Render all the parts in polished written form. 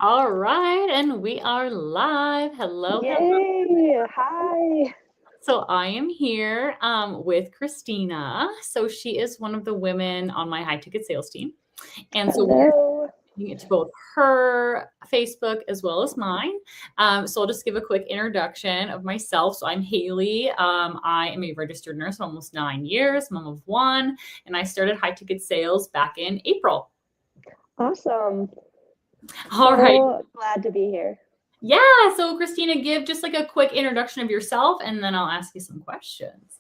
All right, and we are live. Hello, hello. Yay! Hi. So I am here with Kristina. So she is one of the women on my high ticket sales team. And so we're Hello. looking at both her Facebook as well as mine. So I'll just give a quick introduction of myself. So I'm Haley. I am a registered nurse for almost 9 years, mom of one, and I started high ticket sales back in April. Awesome. All right. So glad to be here. Yeah. So, Christina, give just like a quick introduction of yourself, and then I'll ask you some questions.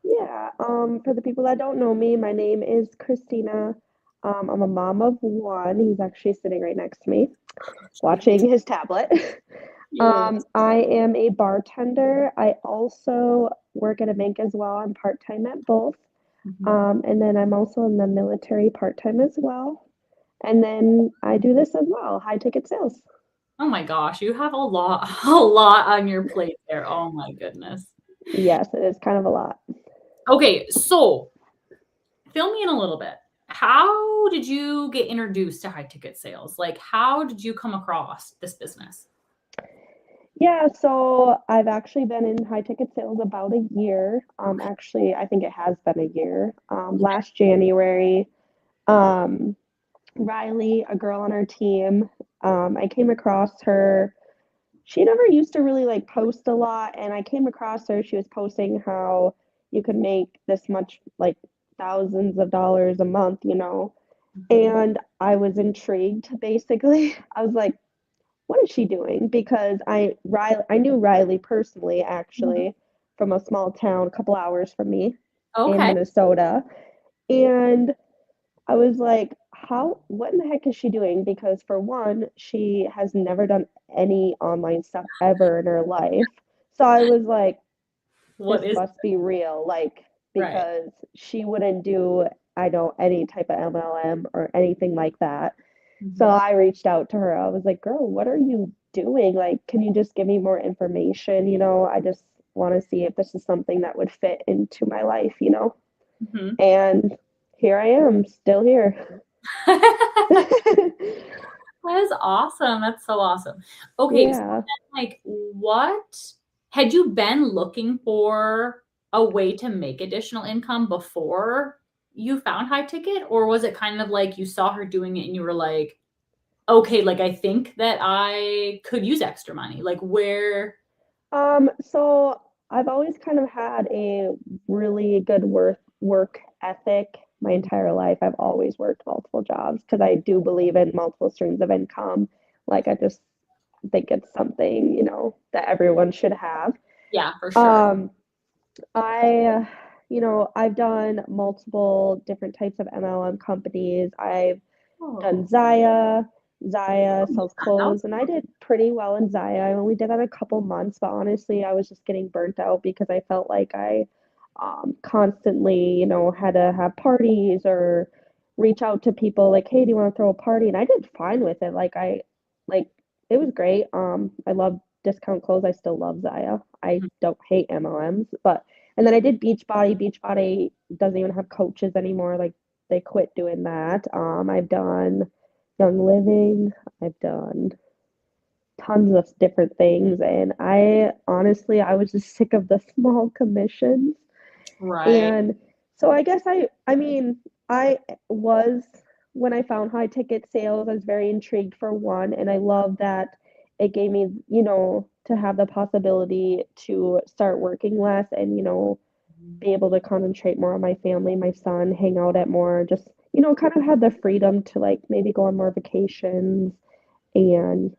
Yeah. For the people that don't know me, my name is Kristina. I'm a mom of one. He's actually sitting right next to me, watching his tablet. Cute. I am a bartender. I also work at a bank as well. I'm part-time at both. Mhm. And then I'm also in the military part-time as well. And then I do this as well, high ticket sales. Oh my gosh, you have a lot, a lot on your plate there. Oh my goodness. Yes, it is kind of a lot. Okay, so fill me in a little bit. How did you get introduced to high ticket sales? Like, how did you come across this business? Yeah, so I've actually been in high ticket sales about a year. Actually, I think it has been a year. Last January, um, Riley, a girl on our team, I came across her. She never used to really like post a lot, and I came across her. She was posting how you could make this much, like thousands of dollars a month, Mhm. and I was intrigued, basically. I was like, what is she doing? Because I knew Riley personally, Mhm. actually, from a small town a couple hours from me in Okay. Minnesota. And I was like, what in the heck is she doing? Because for one, she has never done any online stuff ever in her life. So I was like, What this is must be real, like, right? because she wouldn't do, I know, any type of MLM or anything like that. So Mhm. I reached out to her. I was like, girl, what are you doing? Like, can you just give me more information? I just want to see if this is something that would fit into my life. Mhm. And here I am, still here. That is awesome. That's so awesome. Okay, so Yeah. then, like, what had you been looking for a way to make additional income before you found high ticket? Or was it kind of like you saw her doing it and you were like, okay, like I think that I could use extra money? Like, where? So I've always kind of had a really good work ethic my entire life. I've always worked multiple jobs because I do believe in multiple streams of income. Like I just think it's something, that everyone should have. Yeah, for sure. Um, I've done multiple different types of MLM companies. I've done Oh, Zaya. Zaya sells that was clothes, and I did pretty well in Zaya. I only did that a couple months, but honestly, I was just getting burnt out because I felt like I constantly, had to have parties or reach out to people like, hey, do you want to throw a party? And I did fine with it. Like it was great. I love discount clothes. I still love Zaya. I mhm. don't hate MLMs, but and then I did Beachbody. Beachbody doesn't even have coaches anymore. Like they quit doing that. I've done Young Living. I've done tons of different things, and I honestly I was just sick of the small commissions. Right. And so I guess I was when I found high ticket sales, I was very intrigued for one, and I love that it gave me, to have the possibility to start working less and, be able to concentrate more on my family, my son, hang out at more, just, kind of have the freedom to like maybe go on more vacations and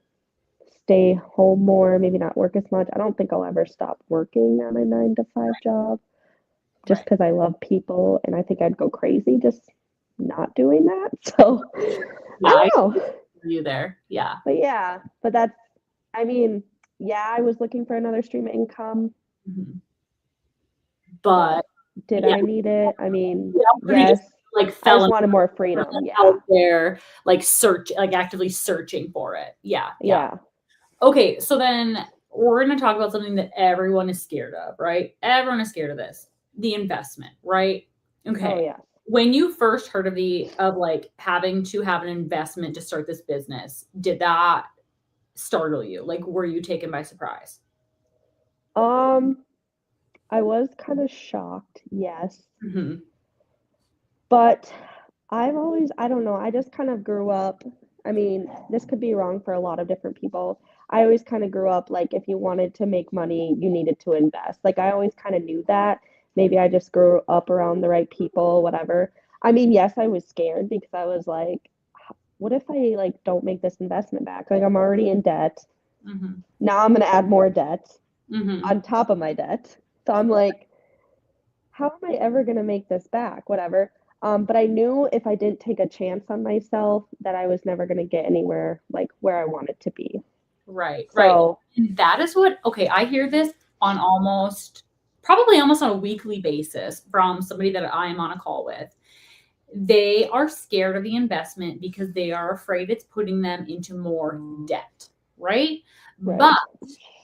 stay home more, maybe not work as much. I don't think I'll ever stop working at my 9 to 5 job just Right. because I love people and I think I'd go crazy just not doing that. So Yeah, I I don't know. see you there. Yeah. But yeah, I mean, yeah, I was looking for another stream of income, Mhm. but But did yeah, I need it? I mean, yeah, you just yes. like I fell just in wanted more love freedom. out Yeah. there, like like actively searching for it. Yeah, yeah. Yeah. Okay, so then we're gonna talk about something that everyone is scared of, right? Everyone is scared of this. The investment, right? Oh, Okay. yeah. When you first heard of like having to have an investment to start this business, did that startle you? Like, were you taken by surprise? Um, I was kind of shocked, yes. Mhm. But I don't know, I just kind of grew up. I mean, this could be wrong for a lot of different people. I always kind of grew up like if you wanted to make money, you needed to invest. Like I always kind of knew that. Maybe I just grew up around the right people, whatever. I mean, yes, I was scared because I was like, what if I like don't make this investment back? Like I'm already in debt. Mhm. Now I'm going to add more debt Mhm. on top of my debt. So I'm like, how am I ever going to make this back? Whatever. But I knew if I didn't take a chance on myself that I was never going to get anywhere like where I wanted to be. Right, right. So, And that is what, okay, I hear this on probably almost on a weekly basis from somebody that I am on a call with. They are scared of the investment because they are afraid it's putting them into more debt, right? right. But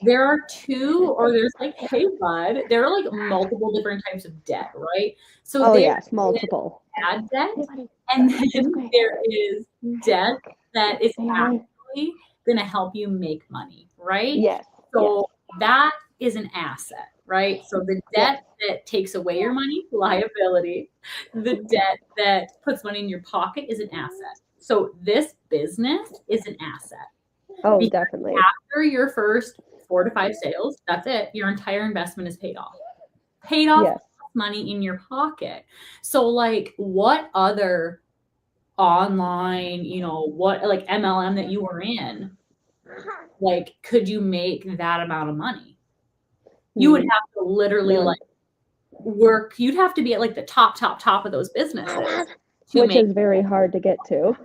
there's like, hey, bud, there are like multiple different types of debt, right? So Oh, there yes, multiple. bad debt, Hey, buddy. and It's then okay. there is Hey, debt look. that is Say hi. actually going to help you make money, right? Yes, yes, So that is an asset, right? So the yes. debt that takes away your money, liability. The debt that puts money in your pocket is an asset. So this business is an asset Oh, because definitely. after your first 4 to 5 sales, that's it. Your entire investment is paid off. Paid off Yes. money in your pocket. So like what other online, what like MLM that you were in, like could you make that amount of money? You would Hmm. have to literally Yeah. like you'd have to be at like the top of those businesses to Which make. is very hard to get to.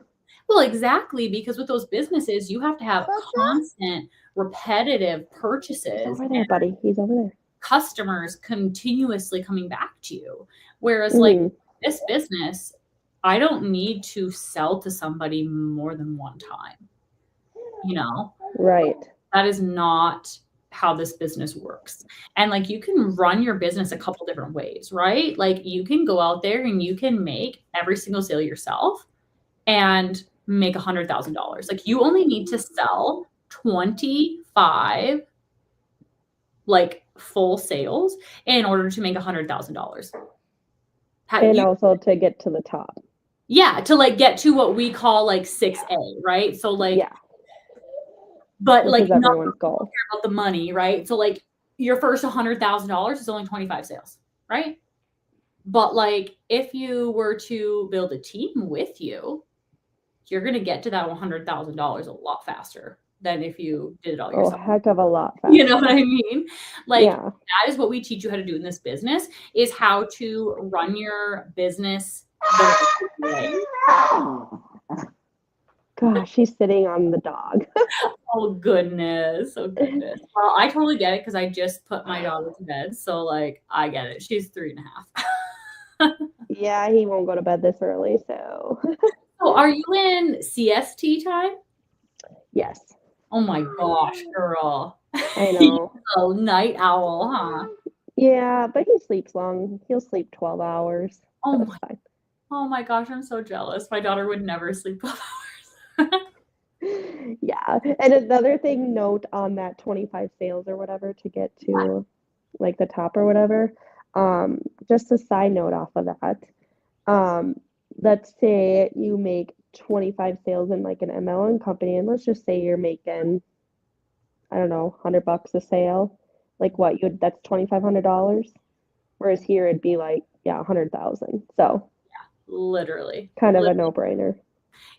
Well, exactly, because with those businesses, you have to have constant repetitive He's purchases over there, and buddy. He's over there. customers continuously coming back to you. Whereas like Hmm. this business, I don't need to sell to somebody more than one time. You know, Right. that is not how this business works. And like you can run your business a couple different ways, right? Like you can go out there and you can make every single sale yourself and make $100,000. Like you only need to sell 25 like full sales in order to make $100,000. And You, also to get to the top. yeah, to like get to what we call like 6A, right? So like, Yeah, but which like is not everyone's goal. about the money, right? So like your first $100,000 is only 25 sales, right? But like if you were to build a team with you, you're gonna get to that $100,000 a lot faster than if you did it all Oh, yourself. heck of a lot You know faster. what I mean? Like Yeah. that is what we teach you how to do in this business is how to run your business the right way. Gosh, she's sitting on the dog. Oh goodness. Oh goodness. Well, I totally get it because I just put my daughter to bed. So like I get it. She's 3.5. Yeah, he won't go to bed this early, so So are you in CST time? yes, Oh my gosh, girl. I You're know. a night owl, huh? Yeah, but he sleeps long. He'll sleep 12 hours, Oh so my it's fine. oh my gosh, I'm so jealous. My daughter would never sleep 12 hours. Yeah, and another thing, note on that 25 sales or whatever to get to like the top or whatever. Um, just a side note off of that. Um, let's say you make 25 sales in like an MLM company, and let's just say you're making, I don't know, $100 a sale. Like what you that's $2,500. Whereas here it'd be like, yeah, 100,000. So Literally. kind of a no-brainer.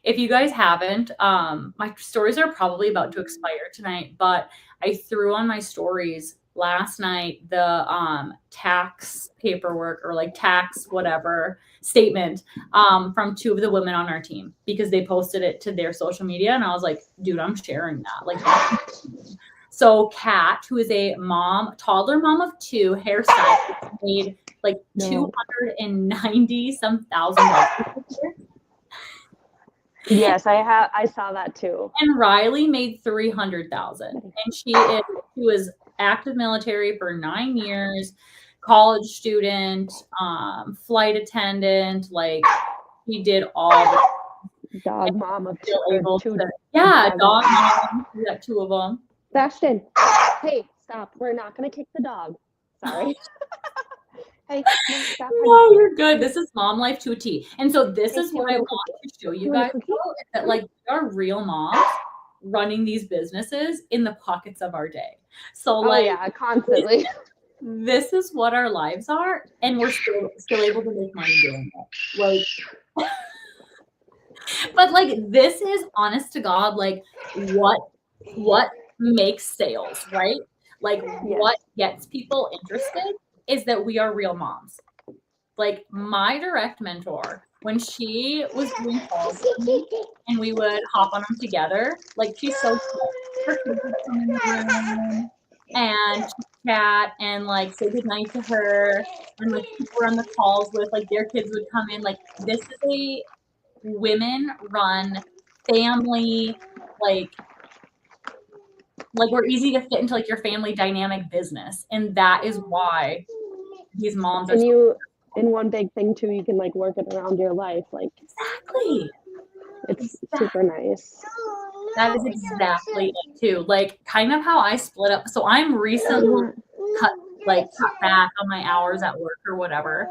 If you guys haven't, my stories are probably about to expire tonight, but I threw on my stories last night the tax paperwork or like tax whatever statement from two of the women on our team because they posted it to their social media and I was like, dude, I'm sharing that. Like so Kat, who is a toddler mom of two, hairstylist, made like No. 290 some thousand dollars. Yes, I saw that too. And Riley made 300,000. And she was active military for 9 years. college student, flight attendant, like he did all the Dog mom of still able two. to, yeah, dog mom. mom. We got 2 of them. Bastion, hey, stop. We're not going to kick the dog. Sorry. Hey, no, stop. No, you're good. This is mom life to a T. And so this Hey, is you what want I a want cookie? to show you You want a guys, cookie? though, is that like we are real moms running these businesses in the pockets of our day. So Oh, like yeah, constantly. this is what our lives are, and we're still able to make money doing it. Like but like this is honest to God, like what makes sales, right? Like what gets people interested is that we are real moms. Like my direct mentor, when she was doing calls with me and we would hop on them together, like she's so cool. Her kids would come in the room and chat and like say goodnight to her, and like people were on the calls with like their kids would come in. Like this is a women run family, like we're easy to fit into like your family dynamic business, and that is why these moms are And so you, and one big thing too, you can like work it around your life. Like exactly. it's super nice. That is exactly it too. Like kind of how I split up. So I'm recently cut back on my hours at work or whatever.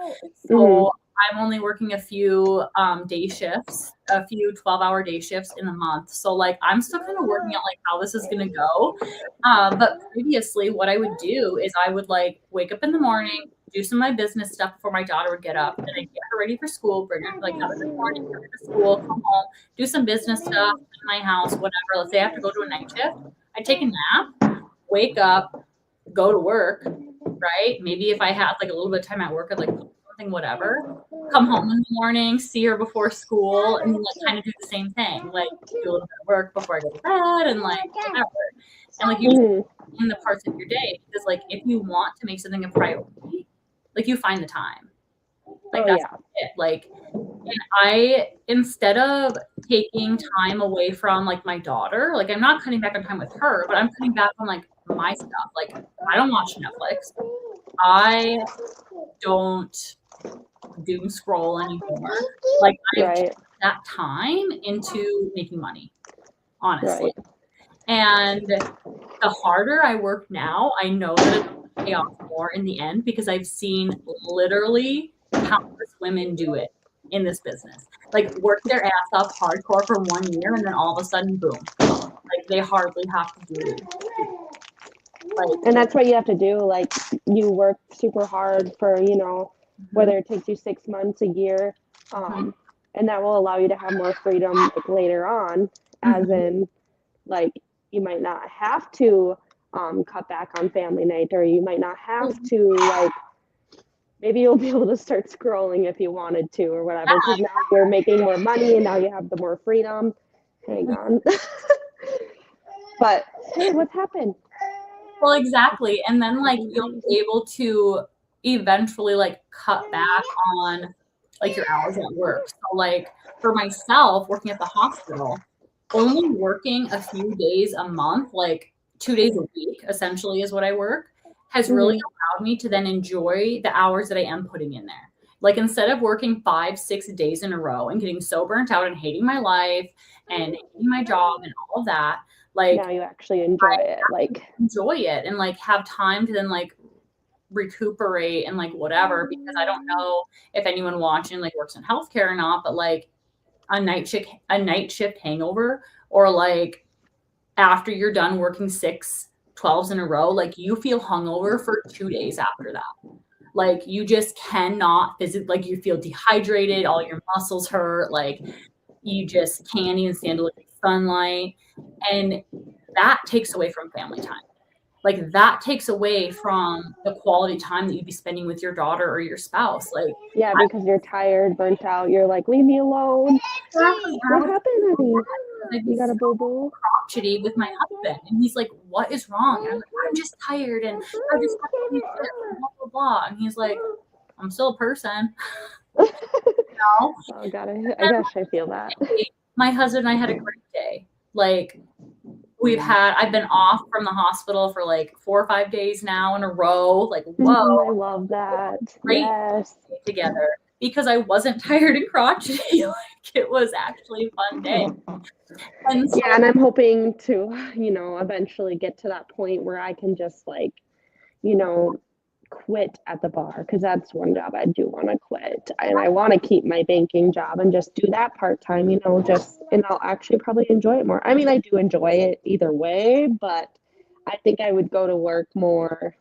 So I'm only working a few day shifts, a few 12-hour day shifts in a month. So like I'm still kind of working out like how this is gonna go. But previously what I would do is I would like wake up in the morning, do some of my business stuff before my daughter would get up, then I'd get her ready for school, bring her like have her in the morning, bring her to school, come home, do some business stuff in my house, whatever. Let's say I have to go to a night shift. I take a nap, wake up, go to work, right? Maybe if I have like a little bit of time at work, I'd like something, whatever. Come home in the morning, see her before school, and then like kind of do the same thing. Like do a little bit of work before I go to bed and like whatever. And like you just in the parts of your day, because like if you want to make something a priority, like you find the time. Like that's it. Like and I, instead of taking time away from like my daughter, like I'm not cutting back on time with her, but I'm cutting back on like my stuff. Like I don't watch Netflix. I don't doom scroll anymore. Like I've turned that time into making money, honestly. And the harder I work now, I know that it's going to pay off more in the end because I've seen literally countless women do it in this business. Like work their ass off hardcore for 1 year and then all of a sudden, boom. Like they hardly have to do like, and that's what you have to do. Like you work super hard for, you know, whether it takes you 6 months, a year, and that will allow you to have more freedom like later on, as in like you might not have to cut back on family night, or you might not have to like maybe you'll be able to start scrolling if you wanted to or whatever, because now you're making more money and now you have the more freedom. Hang on. But hey, what's happened? Well, exactly. And then like you'll be able to eventually like cut back on like your hours at work. So like for myself working at the hospital, only working a few days a month, like 2 days a week essentially is what I work, has really allowed me to then enjoy the hours that I am putting in there. Like instead of working 5-6 days in a row and getting so burnt out and hating my life and hating my job and all of that, like now you actually enjoy it, like enjoy it and like have time to then like recuperate and like whatever, because I don't know if anyone watching like works in healthcare or not, but like a night shift hangover, or like after you're done working 6 12s in a row, like you feel hungover for 2 days after that. Like you just cannot physically, like you feel dehydrated, all your muscles hurt, like you just can't even stand to look at sunlight, and that takes away from family time. Like that takes away from the quality time that you'd be spending with your daughter or your spouse. Like yeah, because you're tired, burnt out, you're like, leave me alone. What happened, honey? You got a boo-boo? Crotchety with my husband, and he's like, what is wrong? And I'm like, I'm just tired and I just have to blah blah blah. And he's like, I'm still a person. You know? Oh god, I gosh, I feel that. My husband and I had a great day. Like I've been off from the hospital for like 4 or 5 days now in a row. Like, whoa, I love that. great Yes. together because I wasn't tired and crotchety. Like, it was actually a fun day. And so, Yeah, and I'm hoping to, eventually get to that point where I can just like, quit at the bar because that's one job I do want to quit. And I want to keep my banking job and just do that part time, and I'll actually probably enjoy it more. I mean, I do enjoy it either way, but I think I would go to work more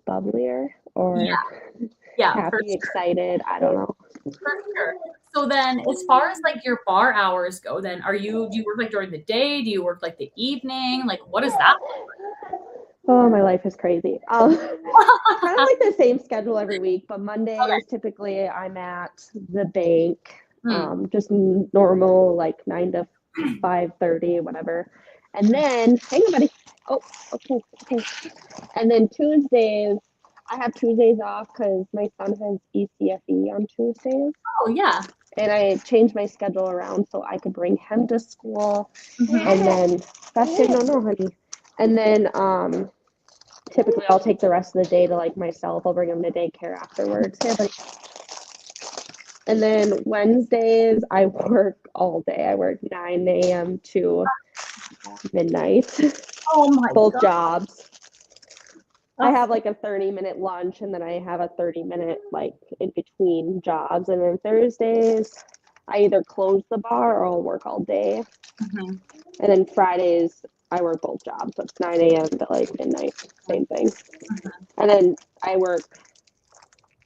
bubblier or yeah, for happy, excited. I don't know. sure. So then, as far as like your bar hours go, then do you work like during the day? Do you work like the evening? Like, what is that? Oh, my life is crazy. Kind of like the same schedule every week, but Mondays Okay. typically I'm at the bank, Hmm. just normal like 9 to 5:30, whatever. And then, hang on, buddy. Oh, okay, okay. And then Tuesdays, I have Tuesdays off because my son has ECFE on Tuesdays, Oh yeah. and I changed my schedule around so I could bring him to school, Mhm. and then that's it. No, honey. And then typically I'll take the rest of the day to like myself. I'll bring him to daycare afterwards. Here, buddy. And then Wednesdays I work all day. I work 9 a.m. to midnight. Oh my Both God. jobs. I have like a 30-minute lunch and then I have a 30-minute like in between jobs. And then Thursdays I either close the bar or I'll work all day. Mhm. And then Fridays I work both jobs. So it's 9 a.m. to like midnight. Same thing. And then I work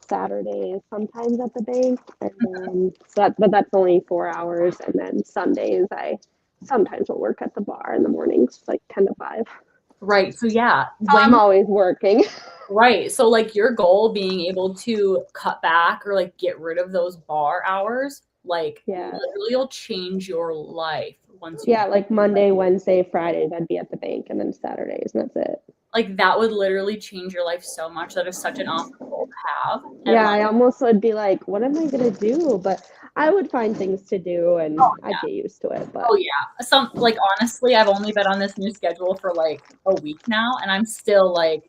Saturdays sometimes at the bank, and then but that's only 4 hours. And then Sundays I sometimes will work at the bar in the mornings, like 10 to 5. Right. So yeah, I'm always working. right. So like your goal being able to cut back or like get rid of those bar hours, like Yeah. literally will change your life once you Yeah, like Monday, Wednesday, Fridays I'd be at the bank, and then Saturdays, and that's it. like that would literally change your life so much. That is such an awesome goal to have. And Yeah, like, I almost would be like, what am I gonna do? But I would find things to do, and oh I'd yeah. get used to it. But Oh yeah. Some like honestly, I've only been on this new schedule for like a week now, and I'm still like,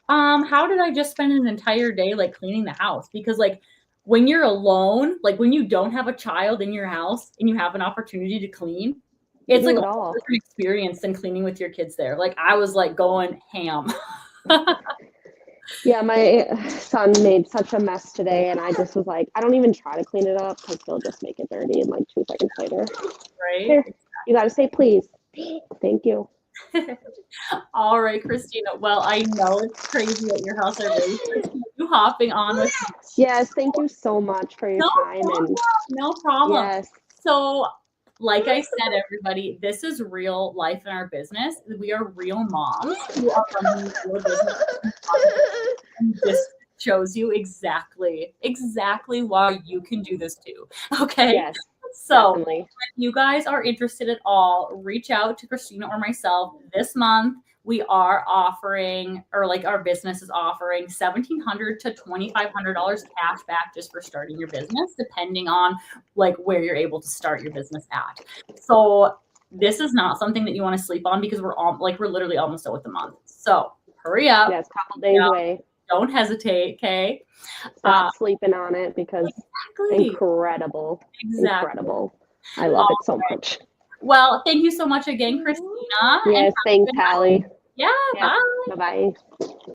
how did I just spend an entire day like cleaning the house? Because like when you're alone, like when you don't have a child in your house and you have an opportunity to clean, it's like do a it whole all. different experience than cleaning with your kids there. Like I was like going ham. Yeah, my son made such a mess today, and I just was like, I don't even try to clean it up because he'll just make it dirty in like 2 seconds later. Right? Here, you gotta say please. Thank you. All right, Kristina. Well, I know it's crazy at your house. I really appreciate you hopping on with me. Yes, thank you so much for your No time, and problem. No problem. yes, So, like I said, everybody, this is real life in our business. We are real moms who are running real business. And this shows you exactly why you can do this too. Okay. yes, So, definitely. if you guys are interested at all, reach out to Kristina or myself this month. We are offering, or like our business is offering $1,700 to $2,500 cash back just for starting your business, depending on like where you're able to start your business at. So this is not something that you want to sleep on because we're literally almost done with the month. So hurry up. Yes, couple days away. Don't hesitate. Okay. Stop sleeping on it because Exactly. incredible. I love it so much. Well, thank you so much again, Kristina. Yes, thanks, Hallie. Yeah, Yep. bye. Bye bye.